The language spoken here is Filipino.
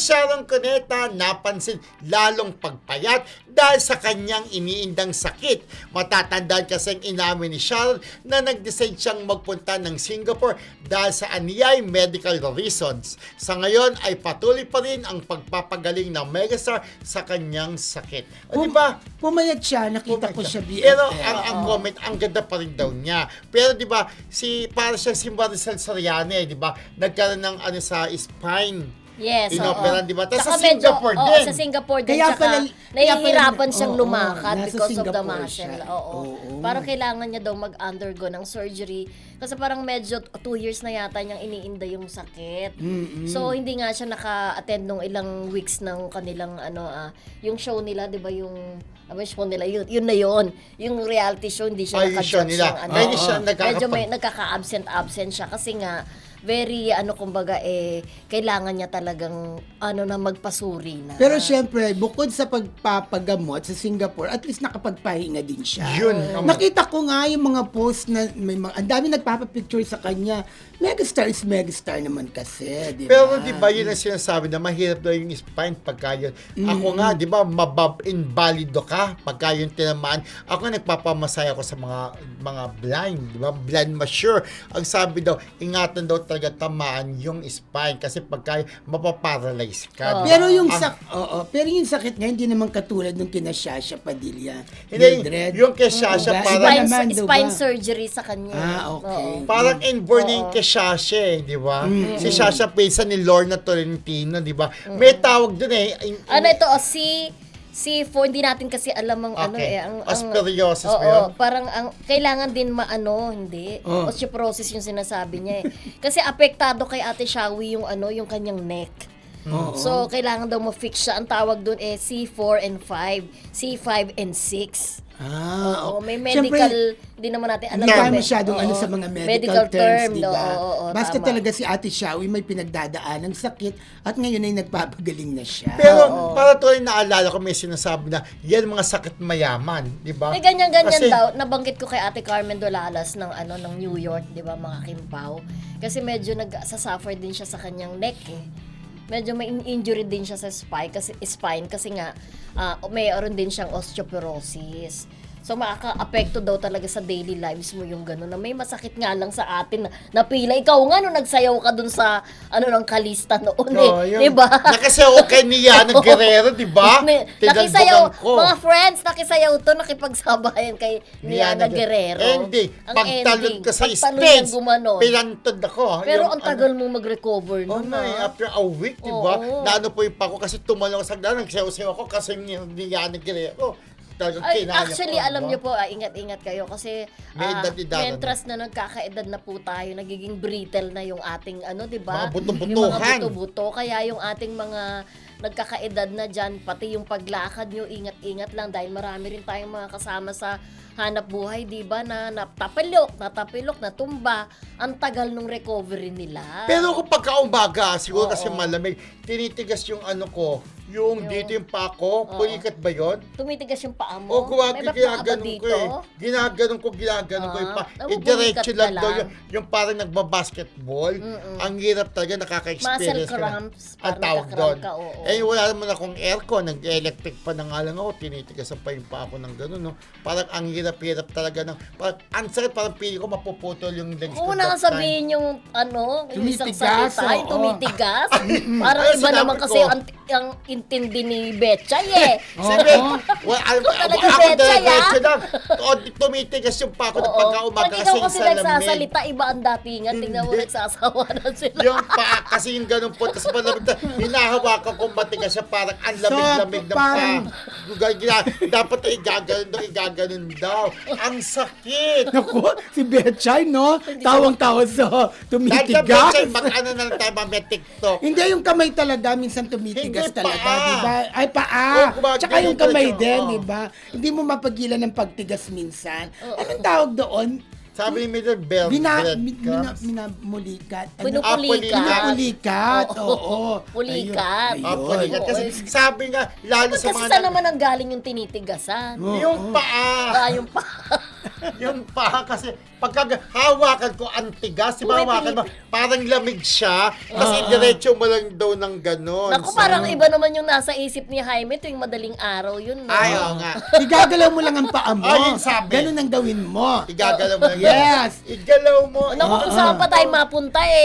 Sharon Cuneta napansin lalong pagpayat dahil sa kanyang iniindang sakit. Matatandaan kasi ang inamin ni Sharon na nag-decide siyang magpunta ng Singapore dahil sa aniyay medical reasons. Sa ngayon ay patuloy pa rin ang pagpapagaling ng megastar sa kanyang sakit. O, diba? Pumayat siya, nakita ko siya BFF. Pero ang comment, ang ganda pa rin daw niya. Pero 'di ba, para siya si Maricel Soriano, 'di ba? Nagkaroon ng sa spine. Yes, Inoperan, di ba? Tapos sa medyo, Singapore din. sa Singapore din. Kaya Tsaka pala- nahihirapan siyang oo, lumakad nasa because of the Singapore muscle. siya. Oo. Oo. Parang kailangan niya daw mag-undergo ng surgery. Kasi parang medyo 2 years na yata niyang iniinda yung sakit. So, hindi nga siya naka-attend nung ilang weeks ng kanilang, yung show nila, di ba, yung show nila, yun na yun. Yung reality show, hindi siya Yung show naka-judge nila. ng Hindi siya medyo may nagkaka-absent siya kasi nga, very kumbaga kailangan niya talagang na magpasuri na. Pero syempre, bukod sa pagpapagamot sa Singapore, at least nakapagpahinga din siya. Yun. Nakita ko nga yung mga post na ang dami nagpapapicture sa kanya. Megastar is megastar naman kasi, di ba? Pero di ba yun ang sinasabi na mahirap daw yung spine pagka yun. Ako nga, di ba, invalido ka pagka yung tinamaan. Ako nagpapamasaya ko sa mga blind, di ba? Blind mature. Ang sabi daw, ingatan daw talaga tamaan yung spine kasi pagka mapaparalyze ka. Pero yung pero yung sakit nga hindi naman katulad nung kina Shasha Padilla. Hindi, Mildred. yung kay Shasha parang spine surgery sa kanya. Okay. parang inborn yung kay Shasha, di ba? Si Shasha pinsan ni Lorna Tolentino, di ba? May tawag dun Ito, C4, hindi natin kasi alam ang Aspergillosis ba yun? parang kailangan din hindi. Osteoporosis yung sinasabi niya Kasi apektado kay Ate Shawi yung kanyang neck. So, kailangan daw ma-fix siya. Ang tawag doon C4 and 5. C5 and 6. May medical, hindi naman natin alam. Hindi tayo masyadong sa mga medical terms, di ba? Basta tama. talaga si Ate Shawi may pinagdadaan ng sakit at ngayon ay nagpapagaling na siya. Pero para tuloy naalala ko may sinasabi na yan mga sakit mayaman, di ba? May ganyan-ganyan Kasi- daw. Nabanggit ko kay Ate Carmen Dolalas ng New York, 'di ba, mga Kimpaw. Kasi medyo nagsasuffer din siya sa kanyang neck Medyo may injury din siya sa spine kasi nga mayroon din siyang osteoporosis. So makaka-apekto daw talaga sa daily lives mo yung gano'n na may masakit nga lang sa atin na pila. Ikaw nga nung nagsayaw ka dun sa ng kalista noon di ba? Nakasayaw kay Niana Guerrero, di ba? Nakisayaw, mga friends, nakisayaw to, nakipagsabayan kay Niana Guerrero. Ending, pagtalon ka sa pagtalon stage, niyang gumano. pinantod ako. Pero ang tagal mo mag-recover nun after a week, di ba? Oo. Naano po yung pako kasi tumalong sa gano'n, nagsayaw-sayaw ako kasi Niana Guerrero. Actually, alam niyo po, ingat-ingat kayo kasi May edad-edad, mentras na nagkakaedad na po tayo, nagiging brittle na yung ating di ba? Mga buto-butuhan. Yung mga buto-buto, kaya yung ating mga nagkakaedad na dyan, pati yung paglakad nyo, ingat-ingat lang dahil marami rin tayong mga kasama sa hanap buhay, di ba, na natapilok, natumba, ang tagal nung recovery nila. Pero kung pagka-umaga, siguro kasi malamig, tinitigas yung yung dito yung pako, pulikat ba yun? Tumitigas yung paa mo. O May ba't ginaganon dito? ko Ginaganon ko yung pa. Nabubulikat Diretso ka lang daw lang. yung parang nagbabasketball. Ang hirap talaga, nakaka-experience Muscle cramps, Ang parang tawag nagka-cramp doon. ka, oo. Wala naman akong aircon, nag-electric pa na nga lang ako, tinitigasan pa yung pa ako ng gano'n, no? Parang ang hirap-hirap talaga ang sakit, parang pili ko mapuputol yung legs ko. Kung na that time. sabihin yung yung isang Tumitigas, salita, yung oo. tumitigas. Parang Ay, iba sinabi naman kasi ko. ang intindi ni Betchay Sabi, talaga ako betchay, diretso lang. Tumitigas yung pa ako ng pagka-umaga Pag ikaw kasi kasi sa lamig. nagsasalita, iba ang datingan. Tingnan mo, Hindi. nagsasawa na sila. Yung pa, kasi yung ganun po, tapos malamig na, hinahawakan ko matigas siya, parang ang lamig-lamig ng parang- dapat igaganon daw. Ang sakit! Naku, si Betchay, no? Tawang-tawa sa tumitigas. Mag-ano na lang tayo, mamaya TikTok. Hindi, yung kamay talaga, minsan tumitigas Hindi, talaga, paa. di ba? Ay, paa. Oo, Tsaka yung kamay ganito, din, oo. di ba? Hindi mo mapagilan ng pagtigas minsan. Anong tawag doon? Sabi ni Miller Bell, Minamulikat. Pinupulikat. Oo. Pulikat. Ayun. Pulikat. Kasi sabi nga, lalo Ba't sa kasi mga... saan naman ang galing yung tinitigasan? Yung paa. Yung pa. Yung paa kasi pagka hawakan ko ang tigas, di ba hawakan mo, parang lamig siya, tapos idiretso mo lang daw ng ganon. Naku, parang iba naman yung nasa isip ni Jaime tuwing madaling araw yun. No? Ay, oo nga. Igagalaw mo lang ang paa mo. Ay, yun sabi. Ganun ang gawin mo. Igagalaw mo lang. Yes. Igalaw mo. Naku, kung saan pa tayo mapunta eh.